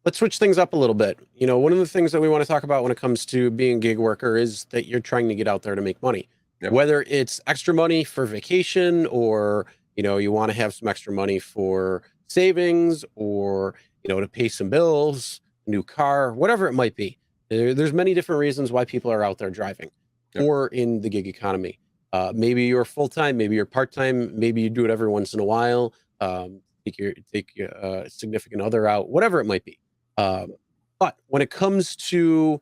Let's switch things up a little bit. One of the things that we want to talk about when it comes to being a gig worker is that you're trying to get out there to make money. Yep. Whether it's extra money for vacation or, you want to have some extra money for savings or, to pay some bills, new car, whatever it might be. There's many different reasons why people are out there driving or in the gig economy. Maybe you're full-time, maybe you're part-time, maybe you do it every once in a while. Take your significant other out, whatever it might be. But when it comes to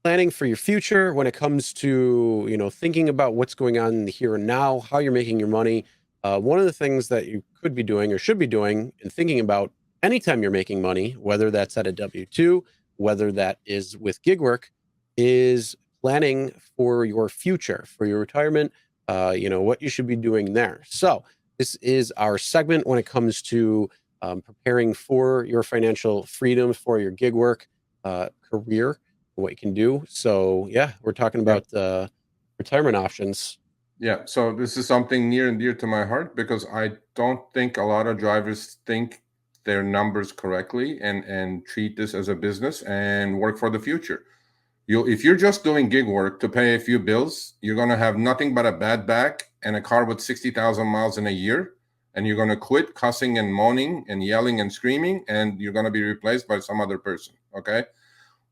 planning for your future, when it comes to, thinking about what's going on in the here and now, how you're making your money, one of the things that you could be doing or should be doing and thinking about anytime you're making money, whether that's at a W-2, whether that is with gig work, is planning for your future, for your retirement, what you should be doing there. So this is our segment when it comes to preparing for your financial freedom, for your gig work career, what you can do. So yeah, we're talking about retirement options. Yeah, so this is something near and dear to my heart because I don't think a lot of drivers think their numbers correctly and treat this as a business and work for the future. If you're just doing gig work to pay a few bills, you're going to have nothing but a bad back and a car with 60,000 miles in a year. And you're going to quit cussing and moaning and yelling and screaming, and you're going to be replaced by some other person. Okay.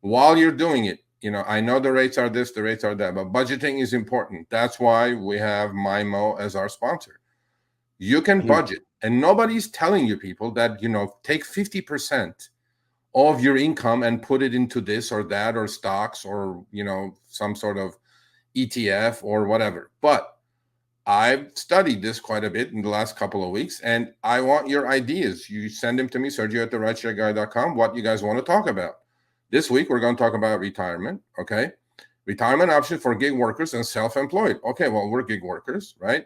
While you're doing it, I know the rates are this, the rates are that, but budgeting is important. That's why we have MyMo as our sponsor. You can budget, and nobody's telling you people that, take 50% of your income and put it into this or that or stocks or, some sort of ETF or whatever. But I've studied this quite a bit in the last couple of weeks, and I want your ideas. You send them to me, Sergio at the RideShareGuy.com, what you guys want to talk about. This week, we're going to talk about retirement, okay? Retirement options for gig workers and self-employed. Okay, well, we're gig workers, right?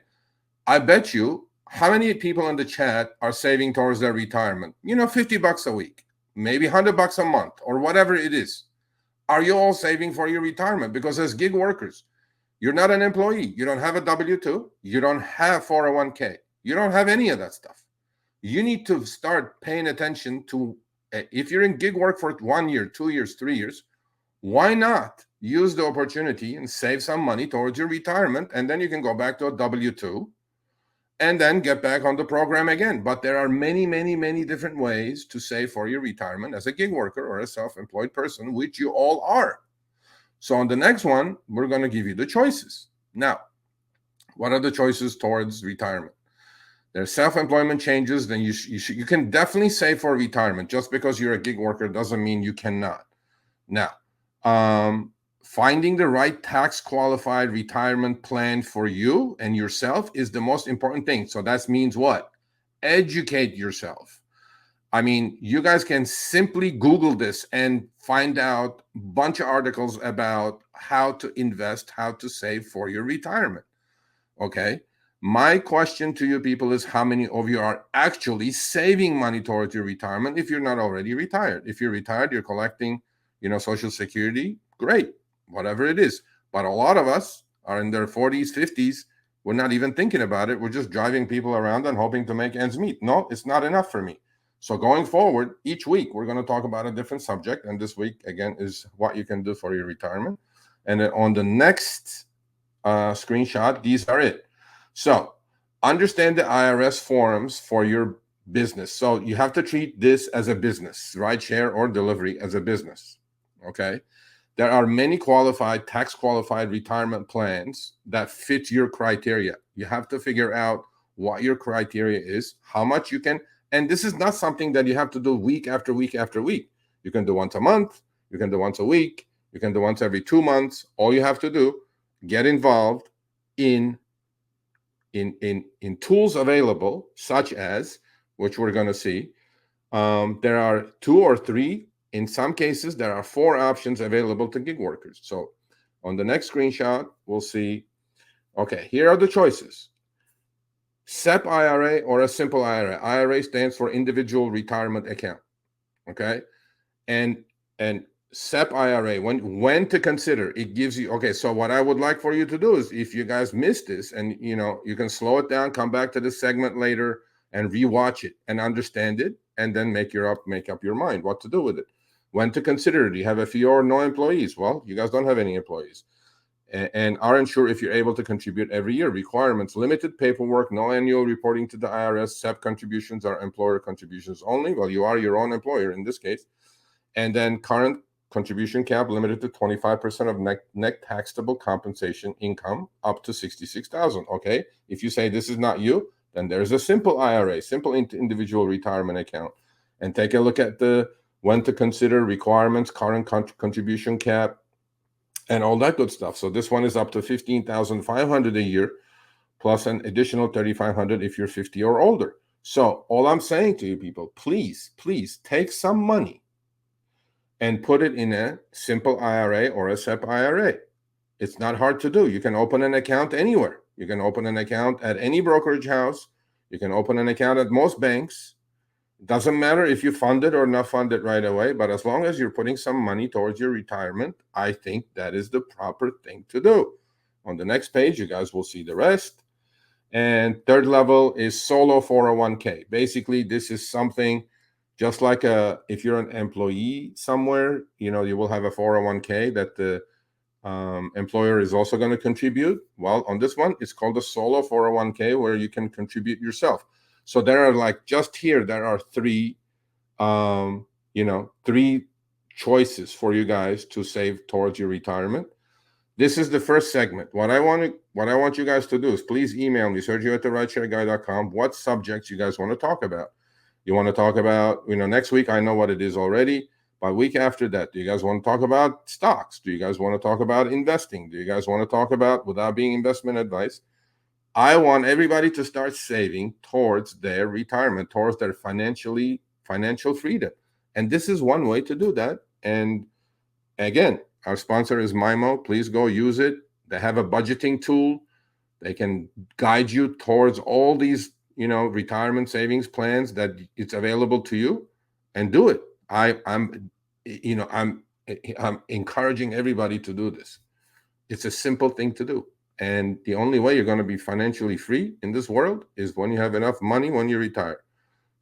I bet you, how many people in the chat are saving towards their retirement? $50 a week, maybe $100 a month, or whatever it is. Are you all saving for your retirement? Because as gig workers, you're not an employee. You don't have a W-2. You don't have 401k. You don't have any of that stuff. You need to start paying attention to, if you're in gig work for 1 year, 2 years, 3 years, why not use the opportunity and save some money towards your retirement? And then you can go back to a W-2 and then get back on the program again. But there are many, many, many different ways to save for your retirement as a gig worker or a self-employed person, which you all are. So on the next one, we're going to give you the choices. Now, what are the choices towards retirement? There's self-employment changes. Then you can definitely save for retirement. Just because you're a gig worker doesn't mean you cannot. Now, finding the right tax qualified retirement plan for you and yourself is the most important thing. So that means what? Educate yourself. I mean, you guys can simply Google this and find out a bunch of articles about how to invest, how to save for your retirement. Okay. My question to you people is, how many of you are actually saving money towards your retirement if you're not already retired? If you're retired, you're collecting, Social Security, great, whatever it is. But a lot of us are in their 40s, 50s. We're not even thinking about it. We're just driving people around and hoping to make ends meet. No, it's not enough for me. So going forward, each week, we're going to talk about a different subject. And this week, again, is what you can do for your retirement. And then on the next screenshot, these are it. So understand the IRS forms for your business. So you have to treat this as a business, rideshare or delivery as a business, okay? There are many qualified, tax qualified retirement plans that fit your criteria. You have to figure out what your criteria is, how much you can. And this is not something that you have to do week after week after week. You can do once a month. You can do once a week. You can do once every 2 months. All you have to do, get involved in tools available, such as, which we're going to see. There are 2 or 3. In some cases, there are 4 options available to gig workers. So on the next screenshot, we'll see, okay, here are the choices. SEP IRA or a simple IRA. IRA stands for Individual Retirement Account, okay? And SEP IRA, when to consider. It gives you, okay, so what I would like for you to do is, if you guys missed this, and you can slow it down, come back to this segment later and rewatch it and understand it, and then make up your mind what to do with it. When to consider. Do you have a few or no employees? Well, you guys don't have any employees. And are insured if you're able to contribute every year. Requirements: limited paperwork, no annual reporting to the IRS. SEP contributions are employer contributions only. Well, you are your own employer in this case. And then current contribution cap limited to 25% of net taxable compensation income up to $66,000. Okay, if you say this is not you, then there's a simple IRA, simple individual retirement account, and take a look at the when to consider requirements, current contribution cap, and all that good stuff. So this one is up to $15,500 a year, plus an additional $3,500 if you're 50 or older. So all I'm saying to you people, please take some money and put it in a simple IRA or a SEP IRA. It's not hard to do. You can open an account anywhere. You can open an account at any brokerage house. You can open an account at most banks. It doesn't matter if you fund it or not fund it right away, but as long as you're putting some money towards your retirement, I think that is the proper thing to do. On the next page, you guys will see the rest. And third level is solo 401k. Basically, this is something just like if you're an employee somewhere, you will have a 401k that the employer is also going to contribute. Well, on this one, it's called a solo 401k, where you can contribute yourself. So there are three, three choices for you guys to save towards your retirement. This is the first segment. What I want you guys to do is please email me, Sergio@RideShareGuy.com, what subjects you guys want to talk about. You want to talk about, next week, I know what it is already. By week after that, do you guys want to talk about stocks? Do you guys want to talk about investing? Do you guys want to talk about, without being investment advice, I want everybody to start saving towards their retirement, towards their financial freedom. And this is one way to do that. And again, our sponsor is Mimo. Please go use it. They have a budgeting tool. They can guide you towards all these, retirement savings plans that it's available to you, and do it. I'm encouraging everybody to do this. It's a simple thing to do. And the only way you're going to be financially free in this world is when you have enough money when you retire.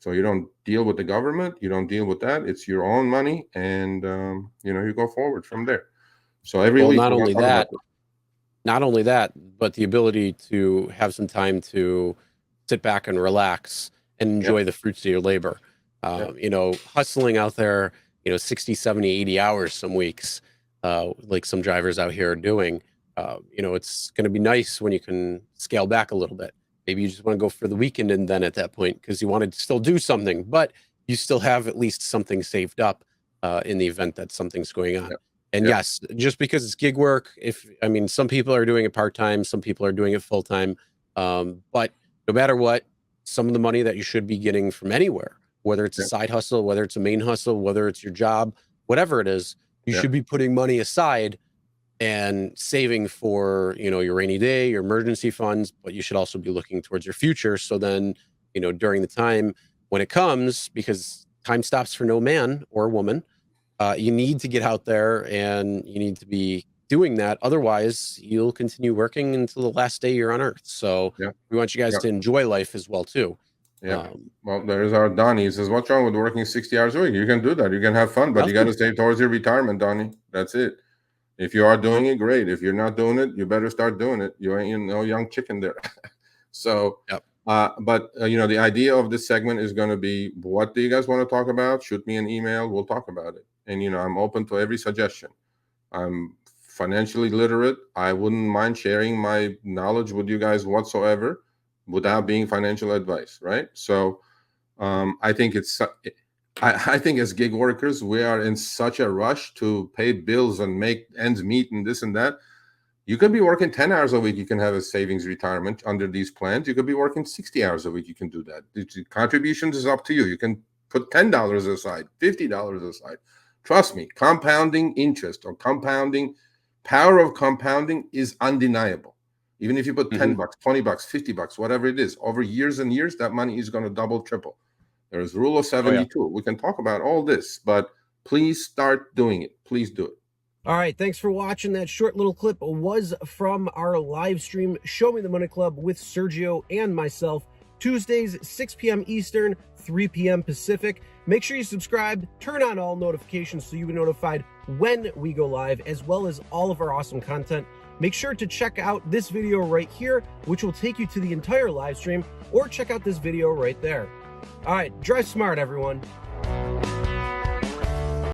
So you don't deal with the government. You don't deal with that. It's your own money. And, you go forward from there. So every week. Not only that, but the ability to have some time to sit back and relax and enjoy the fruits of your labor. Hustling out there, 60, 70, 80 hours some weeks, like some drivers out here are doing. It's going to be nice when you can scale back a little bit. Maybe you just want to go for the weekend, and then at that point, because you want to still do something, but you still have at least something saved up in the event that something's going on. And yes, just because it's gig work, some people are doing it part-time, some people are doing it full-time. But no matter what, some of the money that you should be getting from anywhere, whether it's a side hustle, whether it's a main hustle, whether it's your job, whatever it is, you should be putting money aside and saving for, your rainy day, your emergency funds, but you should also be looking towards your future. So then, during the time when it comes, because time stops for no man or woman, you need to get out there and you need to be doing that. Otherwise, you'll continue working until the last day you're on Earth. So we want you guys to enjoy life as well, too. Well, there's our Donnie. He says, what's wrong with working 60 hours a week? You can do that. You can have fun, but you got to save towards your retirement, Donnie. That's it. If you are doing it, great. If you're not doing it, you better start doing it. You ain't no young chicken there. So, but the idea of this segment is going to be, what do you guys want to talk about? Shoot me an email. We'll talk about it. And, I'm open to every suggestion. I'm financially literate. I wouldn't mind sharing my knowledge with you guys whatsoever without being financial advice, right? So I think I think as gig workers, we are in such a rush to pay bills and make ends meet and this and that. You could be working 10 hours a week. You can have a savings retirement under these plans. You could be working 60 hours a week. You can do that. The contributions is up to you. You can put $10 aside, $50 aside. Trust me, compounding interest or power of compounding is undeniable. Even if you put $10, $20, $50, whatever it is, over years and years, that money is going to double, triple. There's rule of 72. We can talk about all this, but Please start doing it. Please do it. All right, thanks for watching. That short little clip was from our live stream, Show Me the Money Club with Sergio and myself, Tuesdays, 6 p.m. Eastern, 3 p.m. Pacific. Make sure you subscribe, turn on all notifications so you'll be notified when we go live, as well as all of our awesome content. Make sure to check out this video right here, which will take you to the entire live stream, or check out this video right there. All right, drive smart, everyone.